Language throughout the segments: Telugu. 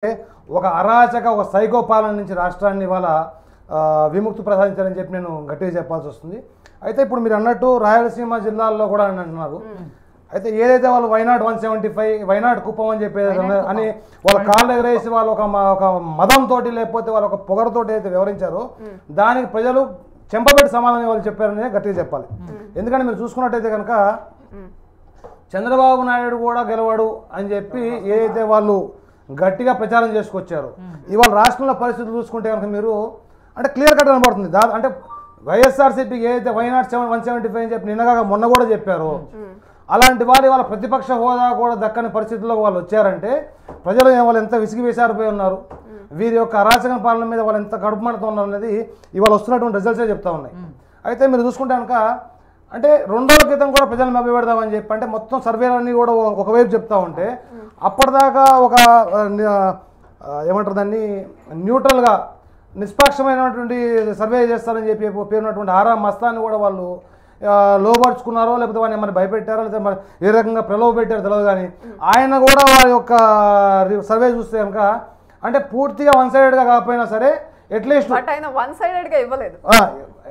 ఒక అరాచక ఒక సైకో పాలన నుంచి రాష్ట్రాన్ని ఇవాళ విముక్తి ప్రసాదించాలని చెప్పి నేను గట్టిగా చెప్పాల్సి వస్తుంది. అయితే ఇప్పుడు మీరు అన్నట్టు రాయలసీమ జిల్లాల్లో కూడా అంటున్నారు. అయితే ఏదైతే వాళ్ళు వైనాట్ 175 వైనాట్ కుప్పం అని చెప్పేది అని వాళ్ళ కాళ్ళు ఎగరేసి వాళ్ళు ఒక మదంతో లేకపోతే వాళ్ళ ఒక పొగరతోటి అయితే వివరించారో దానికి ప్రజలు చెంపబెట్టి సమాధానం వాళ్ళు చెప్పారని గట్టిగా చెప్పాలి. ఎందుకంటే మీరు చూసుకున్నట్టయితే కనుక చంద్రబాబు నాయుడు కూడా గెలవడు అని చెప్పి ఏదైతే వాళ్ళు గట్టిగా ప్రచారం చేసుకొచ్చారు, ఇవాళ రాష్ట్రంలో పరిస్థితులు చూసుకుంటే కనుక మీరు అంటే క్లియర్ కట్ కనబడుతుంది. అంటే వైఎస్ఆర్సీపీకి ఏదైతే వైనాట్ 175 అని చెప్పి నిన్నగా మొన్న కూడా చెప్పారు, అలాంటి వారి వాళ్ళ ప్రతిపక్ష హోదా కూడా దక్కని పరిస్థితుల్లో వాళ్ళు వచ్చారంటే ప్రజలు వాళ్ళు ఎంత విసిగి వేసారిపోయి ఉన్నారు, వీరి యొక్క అరాచక పాలన మీద వాళ్ళు ఎంత కడుపు మండుతూ ఉన్నారు అనేది ఇవాళ వస్తున్నటువంటి రిజల్ట్సే చెప్తా ఉన్నాయి. అయితే మీరు చూసుకుంటే కనుక అంటే 2 రోజుల క్రితం కూడా ప్రజలు మభ్యపెడదామని చెప్పి అంటే మొత్తం సర్వేలన్నీ కూడా ఒకవైపు చెప్తా ఉంటే అప్పటిదాకా ఒక ఏమంటారు దాన్ని న్యూట్రల్గా నిష్పాక్షమైనటువంటి సర్వే చేస్తారని చెప్పి పేరున్నటువంటి ఆరా మస్తాన్ని కూడా వాళ్ళు లోపరుచుకున్నారో లేకపోతే వాడిని మరి భయపెట్టారో లేకపోతే మరి ఏ రకంగా ప్రలోభ పెట్టారో తెలియదు. కానీ ఆయన కూడా వారి యొక్క సర్వే చూస్తే కనుక అంటే పూర్తిగా వన్ సైడెడ్గా కాకపోయినా సరే అట్లీస్ట్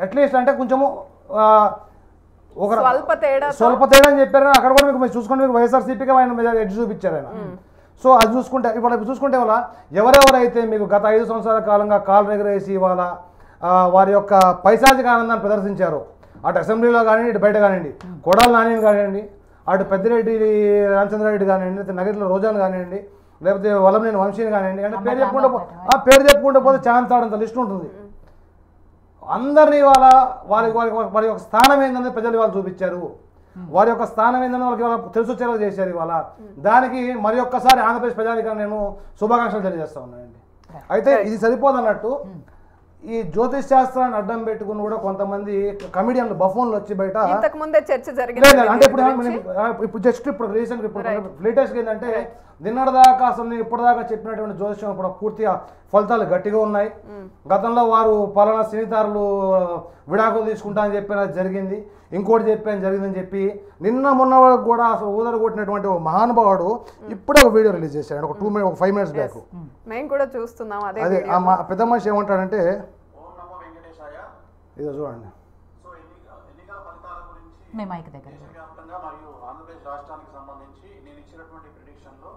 అట్లీస్ట్ అంటే కొంచెము ఒక స్వల్ప తేడా అని చెప్పారు. అక్కడ కూడా మీకు చూసుకుంటే మీకు వైఎస్ఆర్సీపీగా ఆయన ఎడ్జ్ చూపించారు ఆయన. సో అది చూసుకుంటే ఇప్పుడు చూసుకుంటే వాళ్ళ ఎవరెవరైతే మీకు గత 5 సంవత్సరాల కాలంగా కాలు ఎగరేసి ఇవాళ వారి యొక్క పైశాచిక ఆనందాన్ని ప్రదర్శించారు, అటు అసెంబ్లీలో కానివ్వండి ఇటు బయట కానివ్వండి, కొడాలి నాని కానివ్వండి, అటు పెద్దిరెడ్డి రామచంద్రారెడ్డి కానివ్వండి, లేకపోతే నగరిలో రోజాను కానివ్వండి, లేకపోతే వలంనేని వంశీని కానివ్వండి, అంటే పేరు చెప్పుకుంటూ పోతే ఛాన్స్ ఆడంత లిస్ట్ ఉంటుంది. అందరినీ వాళ్ళ వారి యొక్క స్థానం ఏంటనేది ప్రజలు ఇవాళ చూపించారు, వారి యొక్క స్థానం ఏంటని వాళ్ళకి ఇవాళ తెలిసి వచ్చేలా చేశారు. ఇవాళ దానికి మరి ఒక్కసారి ఆంధ్రప్రదేశ్ ప్రజానికి నేను శుభాకాంక్షలు తెలియజేస్తా ఉన్నానండి. అయితే ఇది సరిపోదన్నట్టు ఈ జ్యోతిష్ శాస్త్రాన్ని అడ్డం పెట్టుకుని కూడా కొంతమంది కమిడియన్లు బఫోన్లు వచ్చి బయట అంటే ఇప్పుడు జస్ట్ ఇప్పుడు రీసెంట్ ఇప్పుడు లేటెస్ట్గా ఏంటంటే నిన్నటిదాకా అసలు ఇప్పటిదాకా చెప్పినటువంటి జ్యోతిష్యం ఇప్పుడు పూర్తిగా ఫలితాలు గట్టిగా ఉన్నాయి. గతంలో వారు పలానా సినీతారులు విడాకులు తీసుకుంటా అని చెప్పిన జరిగింది, ఇంకోటి చెప్పాను జరిగిందని చెప్పి నిన్న మొన్న వరకు కూడా అసలు ఊదర కొట్టినటువంటి ఒక మహానుభావుడు ఇప్పుడే ఒక వీడియో రిలీజ్ చేశాడు, ఒక 5 minutes బ్యాక్. మేము కూడా చూస్తున్నాం. అదే పెద్ద మనిషి ఏమంటాడంటే ఇదో చూడండి. రాష్ట్రానికి సంబంధించి నేను ఇచ్చినటువంటి ప్రిడిక్షన్లో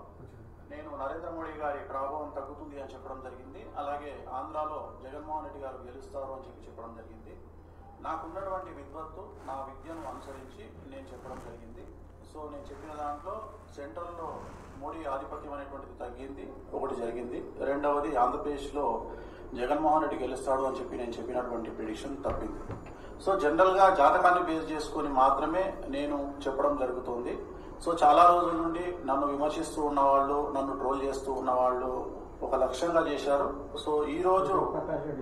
నేను నరేంద్ర మోడీ గారి ప్రభావం తగ్గుతుంది అని చెప్పడం జరిగింది. అలాగే ఆంధ్రాలో జగన్మోహన్ రెడ్డి గారు గెలుస్తారు అని చెప్పడం జరిగింది. నాకున్నటువంటి విద్వత్తు నా విద్యను అనుసరించి నేను చెప్పడం జరిగింది. సో నేను చెప్పిన దాంట్లో సెంట్రల్లో మోడీ ఆధిపత్యం అనేటువంటిది తగ్గింది, ఒకటి జరిగింది. రెండవది ఆంధ్రప్రదేశ్లో జగన్మోహన్ రెడ్డి గెలుస్తాడు అని చెప్పి నేను చెప్పినటువంటి ప్రిడిక్షన్ తప్పింది. సో జనరల్గా జాతకాన్ని బేస్ చేసుకొని మాత్రమే నేను చెప్పడం జరుగుతుంది. సో చాలా రోజుల నుండి నన్ను విమర్శిస్తూ ఉన్నవాళ్ళు, నన్ను ట్రోల్ చేస్తూ ఉన్నవాళ్ళు ఒక లక్ష్యంగా చేశారు. సో ఈరోజు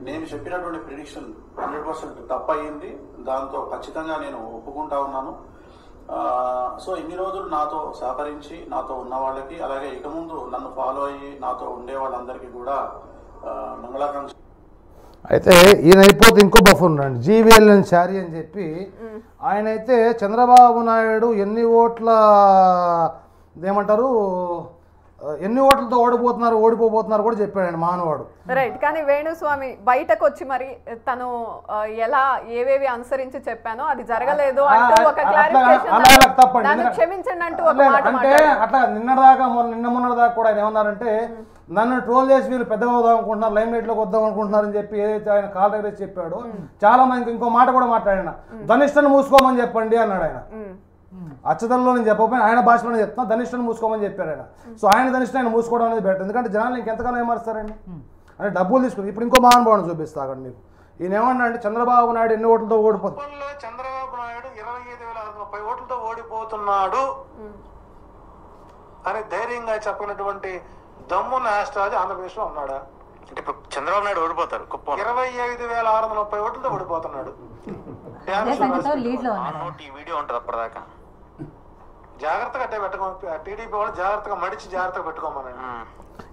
నేను చెప్పినటువంటి ప్రిడిక్షన్ 100% తప్పయింది, దాంతో ఖచ్చితంగా నేను ఒప్పుకుంటా ఉన్నాను. సో ఇన్ని రోజులు నాతో సహకరించి నాతో ఉన్న వాళ్ళకి, అలాగే ఇక ముందు నన్ను ఫాలో అయ్యి నాతో ఉండే వాళ్ళందరికీ కూడా మంగళాకాంక్ష. అయితే ఈయన అయిపోతే ఇంకో బఫర్ ఉన్నాడు జీవీఎల్ఎన్ శారీ అని చెప్పి ఆయన అయితే చంద్రబాబు నాయుడు ఎన్ని ఓట్లతో ఓడిపోబోతున్నారు కూడా చెప్పాడు ఆయన మానవాడు. రైట్. కానీ వేణుస్వామి బయటకు వచ్చి మరి తను ఎలా ఏవేవి అనుసరించి చెప్పానో అది జరగలేదు అంటూ ఒక క్లారిఫికేషన్, క్షమించండి అంటూ ఒక మాట అంటే అట్లా నిన్న మొన్నటిదాకా కూడా ఆయన ఏమన్నారంటే నన్ను ట్రోల్ చేసి వీళ్ళు పెద్దగా వద్దాం అనుకుంటున్నారు, లైమ్ లైట్ లోకి వద్దాం అనుకుంటున్నారు అని చెప్పి ఏదైతే ఆయన కాల్ దగ్గర చెప్పాడో చాలా మందికి ఇంకో మాట కూడా మాట్లాడిన ధనిష్టను మూసుకోమని చెప్పండి అన్నాడు ఆయన. అచ్చతల్లో నేను చెప్పకపోయినా ఆయన భాషలోనే చెప్తున్నా, ధనిష్టను మూసుకోమని చెప్పారు ఆయన. సో ఆయన ధనిష్ట ఆయన మూసుకోవడం అనేది బెటర్, ఎందుకంటే జనాలు ఇంకెంతకాలం ఏమరుస్తారండి అంటే డబ్బులు తీసుకుని. ఇప్పుడు ఇంకో మహానుభావుని చూపిస్తా అక్కడ మీకు. ఈయన ఏమన్నా అంటే చంద్రబాబు నాయుడు ఎన్ని ఓట్లతో ఓడిపోతుంది, చంద్రబాబు నాయుడు 25,630 ఓట్లతో ఓడిపోతున్నాడు అని ధైర్యంగా చెప్పినటువంటి దమ్మున్న ఆస్ట్రాది ఆంధ్రప్రదేశ్ లో ఉన్నాడా? అంటే ఇప్పుడు చంద్రబాబు నాయుడు ఓడిపోతారు, 25,630 ఓట్లతో ఓడిపోతున్నాడు. వీడియో ఉంటుంది అప్పటిదాకా జాగ్రత్తగా అట్టే పెట్టుకోమని టీడీపీ వాళ్ళు జాగ్రత్తగా మడిచి జాగ్రత్తగా పెట్టుకోమని.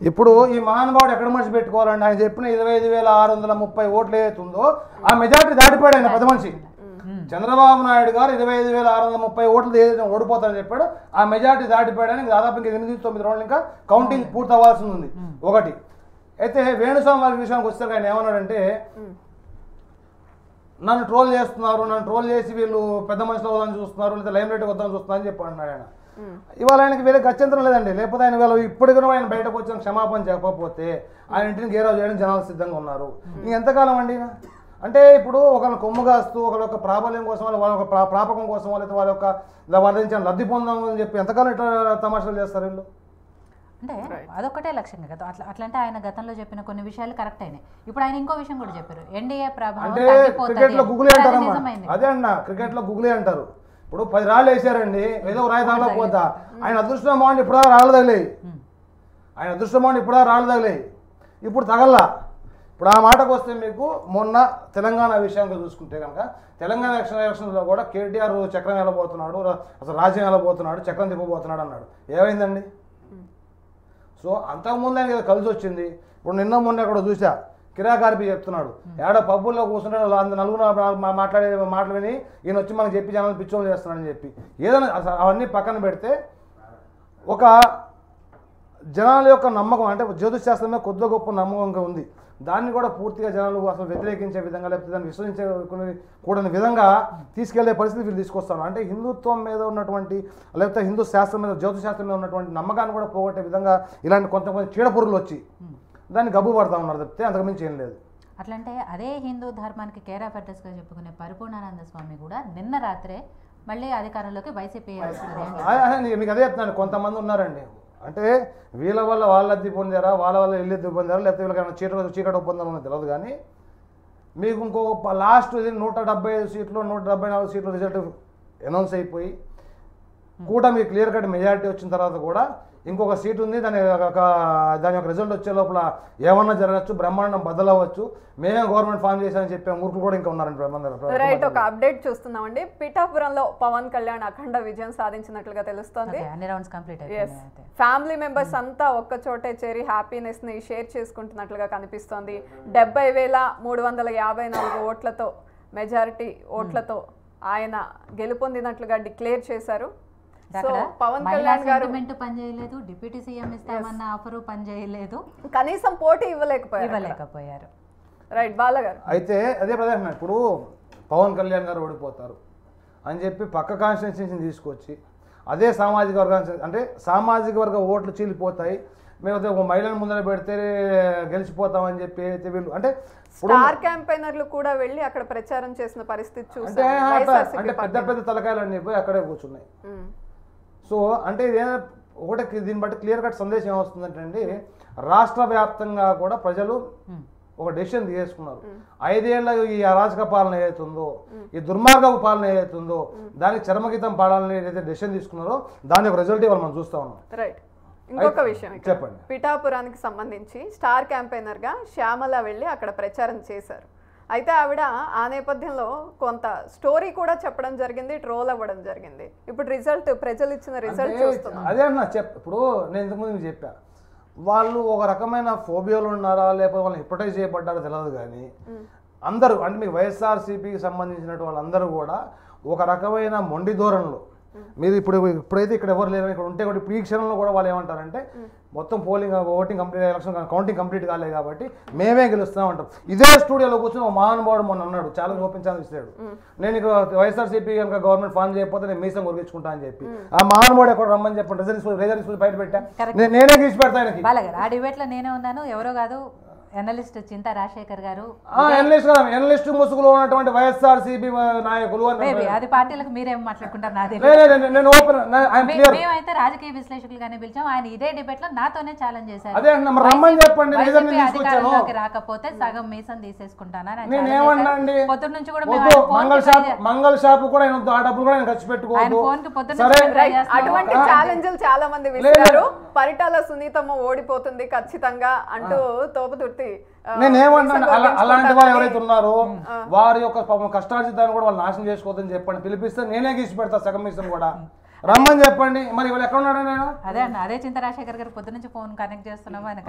ఇప్పుడు ఈ మహానుభావుడు ఎక్కడ మనిషి పెట్టుకోవాలండి? ఆయన చెప్పిన 25,630 ఓట్లు ఏదైతుందో ఆ మెజార్టీ దాటిపోయాడు ఆయన పెద్ద మనిషి. చంద్రబాబు నాయుడు గారు 25,630 ఓట్లు ఏదైతే ఓడిపోతారని చెప్పాడు, ఆ మెజార్టీ దాటిపోయడానికి దాదాపు ఇంకా 8-9 రౌండ్లు ఇంకా కౌంటింగ్ పూర్తి అవ్వాల్సి ఉంది ఒకటి. అయితే వేణుస్వామి వారి విషయానికి వస్తే ఆయన ఏమన్నాడంటే, నన్ను ట్రోల్ చేస్తున్నారు, నన్ను ట్రోల్ చేసి వీళ్ళు పెద్ద మనుషులు వద్దని చూస్తున్నారు, లేదా లైమ్ లైట్ వద్దని చూస్తున్నారు అని చెప్పి అన్నాడు ఆయన. ఇవాళ ఆయనకి వేరే గత్యంతరం లేదండి, లేకపోతే ఆయన వీళ్ళు ఇప్పటికీ ఆయన బయటకు వచ్చిన క్షమాపణ చెప్పకపోతే ఆయన ఇంటిని గేరావు చేయడం జనాలు సిద్ధంగా ఉన్నారు. ఇంకెంతకాలం అండి? అంటే ఇప్పుడు ఒకరిని కొమ్ము కాస్తూ ఒకరి యొక్క ప్రాబల్యం కోసం వాళ్ళ యొక్క ప్రాపకం కోసం లేకపోతే వాళ్ళ యొక్క వర్ధించిన లబ్ధి పొందామని చెప్పి ఎంతకాలం ఇట్లా తమాషాలు చేస్తారు వీళ్ళు? అంటే అదొక్కటే లక్ష్యంగా కదా. అట్లంటే ఆయన గతంలో చెప్పిన కొన్ని విషయాలు కరెక్ట్ అయినాయి. ఇప్పుడు ఆయన ఇంకో విషయం కూడా చెప్పారు, ఎన్డీఏ ప్రభావం అంటే క్రికెట్ లో గుగులే అంటారమ్మా. అదే అన్న, క్రికెట్ లో గుగులే అంటారు. ఇప్పుడు 10 రాళ్ళు వేసారండి, ఏదో రాయి తగలకపోతా ఆయన అదృష్టం బాగుండి ఇప్పుడు రాళ్ళు తగిలేయి, ఆయన అదృష్టం బాగుండి ఇప్పుడు రాళ్ళు తగిలేయి, ఇప్పుడు తగల్లా. ఇప్పుడు ఆ మాటకు వస్తే మీకు మొన్న తెలంగాణ విషయంగా చూసుకుంటే కనుక తెలంగాణ ఎలక్షన్లో కూడా కేటీఆర్ చక్రం వెళ్ళబోతున్నాడు, అసలు రాజ్యం వెళ్ళబోతున్నాడు, చక్రం తిప్పబోతున్నాడు అన్నాడు. ఏమైందండి? సో అంతకుముందు ఆయనకి కలిసి వచ్చింది. ఇప్పుడు నిన్న మొన్న కూడా చూసా, కిరాకార్పి చెప్తున్నాడు, ఏడో పబ్బుల్లో కూర్చుంటే నలుగురు మాట్లాడే మాటలు విని ఈయన వచ్చి మనకు చెప్పి జనాలు పిచ్చోళ్ళు చేస్తున్నాడని చెప్పి ఏదైనా అవన్నీ పక్కన పెడితే ఒక జనాల యొక్క నమ్మకం అంటే జ్యోతిష్ శాస్త్రం మీద కొద్దిగా గొప్ప నమ్మకంగా ఉంది. దాన్ని కూడా పూర్తిగా జనాలు అసలు వ్యతిరేకించే విధంగా లేకపోతే దాన్ని విశ్వసించే కూడని విధంగా తీసుకెళ్లే పరిస్థితి వీళ్ళు తీసుకొస్తాను. అంటే హిందుత్వం మీద ఉన్నటువంటి లేకపోతే హిందూ శాస్త్రం మీద జ్యోతిష్ శాస్త్రం మీద ఉన్నటువంటి నమ్మకాన్ని కూడా పోగొట్టే విధంగా ఇలాంటి కొంతమంది చీడపురుగులు వచ్చి దాన్ని గబ్బు పడతా ఉన్నారు తప్పితే అంతకుమించి ఏం లేదు. అట్లంటే అదే హిందూ ధర్మానికి కేర్ ఆఫ్ అడ్రస్గా చెప్పుకునే పరిపూర్ణానంద స్వామి కూడా నిన్న రాత్రే మళ్ళీ అధికారంలోకి వైసీపీ మీకు అదే చెప్తున్నాను. కొంతమంది ఉన్నారండి, అంటే వీళ్ళ వల్ల వాళ్ళ లబ్ధి పొందారా, వాళ్ళ వల్ల వీళ్ళు లబ్ధి పొందారా, లేకపోతే వీళ్ళకైనా చీకటి ఒప్పందం ఉన్నది తెలియదు. కానీ మీకు ఇంకో లాస్ట్ 175 సీట్లు 174 సీట్లు రిజల్ట్ అనౌన్స్ అయిపోయి కూడా మీకు క్లియర్ కట్ మెజారిటీ వచ్చిన తర్వాత కూడా ఇంకొక సీట్ ఉంది, దాని యొక్క రిజల్ట్ వచ్చే లోపల ఏమన్నా జరగచ్చు, బ్రహ్మాండం బదలవచ్చు, మేమే గవర్నమెంట్ ఫామ్ చేశామని చెప్పే మూర్ఖులు కూడా ఇంకా ఉన్నారండి. రైట్, ఒక అప్డేట్ చూస్తున్నామండి. పిఠాపురంలో పవన్ కళ్యాణ్ అఖండ విజయం సాధించినట్లుగా తెలుస్తోంది. ఫ్యామిలీ మెంబర్స్ అంతా ఒక్క చోటే చేరి హ్యాపీనెస్ ని షేర్ చేసుకుంటున్నట్లుగా కనిపిస్తోంది. 70,354 ఓట్లతో మెజారిటీ ఓట్లతో ఆయన గెలుపొందినట్లుగా డిక్లేర్ చేశారు. పవన్ కళ్యాణ్ గారు పనిచేయలేదు, డిప్యూటీ సీఎం ఇస్తామన్న ఆఫరు పనిచేయలేదు, కనీసం పోటీ ఇవ్వలేకపోయారు. రైట్ బాలగారు, అయితే అదే ప్రధాన ఇప్పుడు పవన్ కళ్యాణ్ గారు ఓడిపోతారు అని చెప్పి పక్క కాన్స్టిట్యున్సీని తీసుకొచ్చి అదే సామాజిక వర్గాన్ని అంటే సామాజిక వర్గ ఓట్లు చీలిపోతాయి, మేము ఒక మహిళను ముందర పెడితే గెలిచిపోతామని చెప్పి అయితే వీళ్ళు అంటే స్టార్ క్యాంపెయినర్లు కూడా వెళ్ళి అక్కడ ప్రచారం చేసిన పరిస్థితి చూస్తే అంటే పెద్ద పెద్ద తలకాయలు అన్ని పోయి అక్కడే కూర్చున్నాయి. సో అంటే ఇదేమైనా ఒకటి దీన్ని బట్టి క్లియర్ కట్ సందేశం ఏమొస్తుందంటే అండి, రాష్ట్ర వ్యాప్తంగా కూడా ప్రజలు ఒక డెసిషన్ తీసుకున్నారు. 5 ఏళ్ళ ఈ అరాచక పాలన ఏదైతుందో, ఈ దుర్మార్గపు పాలన ఏదైతుందో దానికి చరమగీతం పాడాలని ఏదైతే డెసిషన్ తీసుకున్నారో దాని యొక్క రిజల్ట్ ఇవాళ మనం చూస్తా ఉన్నాం. రైట్, ఇంకొక విషయం చెప్పండి. పిఠాపురానికి సంబంధించి స్టార్ క్యాంపెయినర్ గా శ్యామల వెళ్ళి అక్కడ ప్రచారం చేశారు. అయితే ఆవిడ ఆ నేపథ్యంలో కొంత స్టోరీ కూడా చెప్పడం జరిగింది, ట్రోల్ అవ్వడం జరిగింది. ఇప్పుడు రిజల్ట్ ప్రజలు ఇచ్చిన రిజల్ట్ చూస్తున్నాం. అదే అన్న ఇప్పుడు నేను ఇంతకుముందు చెప్పా, వాళ్ళు ఒక రకమైన ఫోబియాలు ఉన్నారా లేకపోతే వాళ్ళని హిప్నటైజ్ చేయబడ్డారో తెలియదు. కానీ అందరూ అంటే మీకు వైఎస్ఆర్సీపీకి సంబంధించినటువంటి వాళ్ళందరూ కూడా ఒక రకమైన మొండి ధోరణిలో మీరు ఇప్పుడైతే ఇక్కడ ఎవరు లేరు, ఇక్కడ ఉంటే కూడా ఈ క్షణంలో కూడా వాళ్ళు ఏమంటారంటే మొత్తం voting complete election counting complete కాలేదు కాబట్టి మేమే గెలుస్తామంటాం. ఇదే స్టూడియోలో కూర్చొని ఒక మహానుభావుడు మొన్న అన్నాడు, ఛాలెంజ్ ఓపెన్ ఇస్తాడు, నేను ఇక వైఎస్ఆర్సీపీ కనుక గవర్నమెంట్ ఫామ్ చేయకపోతే నేను మీసం కొరిగించుకుంటా అని చెప్పి ఆ మహానుభావుడు ఎక్కడ రమ్మని చెప్పండి, రిజల్ట్ బయట పెట్టా, నేనే గీసి పెడతా ఆయనకి. ఆ డిబేట్ లో నేనే ఉన్నాను, ఎవరో కాదు ఎనలిస్ట్ చింతా రాజశేఖర్ గారు. ఎనలిస్ట్ ముసుగులో ఉన్నటువంటి వైఎస్ఆర్సీపీ నాయకులు అది పార్టీలకు మీరేం మాట్లాడుకుంటారు నాదే. మేమైతే రాజకీయ విశ్లేషకులుగానే పిలిచాం. ఆయన ఇదే డిబేట్ లో నాతోనే ఛాలెంజ్ చేశారు, అధికారంలోకి రాకపోతే సగం మీసం తీసేసుకుంటానని. పొద్దున్న నుంచి కూడా మంగళ షాప్ కూడా ఆ డబ్బులు కూడా ఖర్చు పెట్టుకోవద్దు. అటువంటి ఛాలెంజ్లు చాలా మంది విసిరారు. పరిటాల సునీతమ్మ ఓడిపోతుంది ఖచ్చితంగా అంటూ తోపుతుర్తి. నేనేమన్నా అలాంటి వాళ్ళు ఎవరైతే ఉన్నారో వారి యొక్క కష్టార్జితాన్ని కూడా వాళ్ళు నాశనం చేసుకోవద్దని చెప్పండి, పిలిపిస్తే నేనే గీసి పెడతా సగం మీసం కూడా. రమ్మని చెప్పండి. మరి ఇవాళ ఎక్కడ ఉన్నాడు నేను? అదే అన్న, అదే చింత రాజశేఖర్ గారు పొద్దు నుంచి ఫోన్ కనెక్ట్ చేస్తున్నాము ఆయన.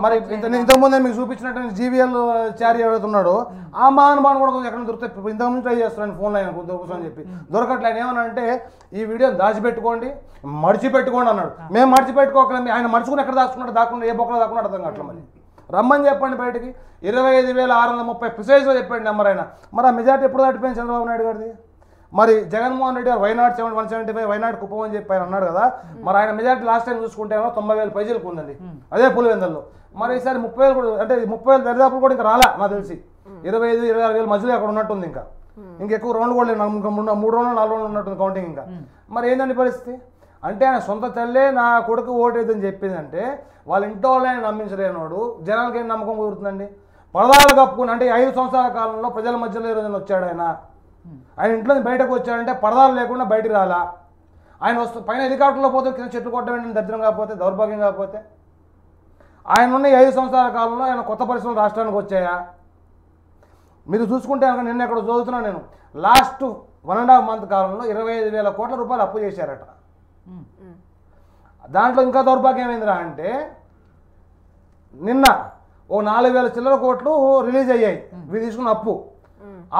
మరి ఇంతకుముందే మీకు చూపించినట్టు జీవీఎల్ చారీ ఎవరైతున్నాడో ఆ మహానుభావుడు కూడా ఎక్కడ దొరుకుతాయి. ఇంతకుముందు ట్రై చేస్తున్నాను ఫోన్లో ఆయన దొరుకుతుందని చెప్పి దొరకట్లే. ఆయన ఏమన్నా అంటే ఈ వీడియో దాచిపెట్టుకోండి, మడిచిపెట్టుకోండి అన్నాడు. మేము మడిచిపెట్టుకోకలేదు, ఆయన మడుచుకుని ఎక్కడ దాచుకున్నాడు, దాకుండా ఏ బొక్కలో దాక్కున్నా అర్థం కావట్లే. మరి రమ్మని చెప్పండి బయటికి. 25,630 ప్రిసైజ్లో చెప్పండి నెంబర్ అయినా. మరి ఆ మెజార్టీ ఎప్పుడు దాటిపోయింది చంద్రబాబు నాయుడు గారిది? మరి జగన్మోహన్ రెడ్డి గారు వైనాడు 175 వైనాడు కుప్పం అని చెప్పి ఆయన అన్నాడు కదా. మరి ఆయన మెజార్టీ లాస్ట్ టైం చూసుకుంటే 90,000 పైసలకు ఉందండి అదే పులివెందుల్లో. మరి ఈసారి 30,000 కూడా, అంటే 30,000 దరిదాపులు కూడా ఇంకా రాలే నాకు తెలిసి. 25,000-26,000 మధ్యలో అక్కడ ఉన్నట్టుంది. ఇంకా ఇంకెక్కువ రౌండ్ కూడా లేదు, 3 రౌండ్లు 4 రౌండ్లు ఉన్నట్టుంది కౌంటింగ్. ఇంకా మరి ఏందండి పరిస్థితి అంటే ఆయన సొంత తల్లే నా కొడుకు ఓటేదని చెప్పిందంటే వాళ్ళ ఇంట్లో వాళ్ళని నమ్మించలేనోడు జనాలకి ఏం నమ్మకం కుదురుతుందండి? పరదాలు కప్పుకుని అంటే 5 సంవత్సరాల కాలంలో ప్రజల మధ్యలో ఈరోజు వచ్చాడు ఆయన. ఆయన ఇంట్లో బయటకు వచ్చాడంటే పరదాలు లేకుండా బయటికి రాలా. ఆయన పైన హెలికాప్టర్లో పోతే కింద చెట్లు కొట్టడం దరిద్రం కాకపోతే, దౌర్భాగ్యం కాకపోతే. ఆయన ఉన్న 5 సంవత్సరాల కాలంలో ఆయన కొత్త పరిశ్రమలు రాష్ట్రానికి వచ్చాయా? మీరు చూసుకుంటే నిన్న ఎక్కడ చదువుతున్నా నేను, లాస్ట్ 1.5 month కాలంలో 25,000 కోట్ల రూపాయలు అప్పు చేశారట. దాంట్లో ఇంకా దౌర్భాగ్యం ఏందిరా అంటే నిన్న 4,000 చిల్లర కోట్లు రిలీజ్ అయ్యాయి వీరు తీసుకున్న అప్పు.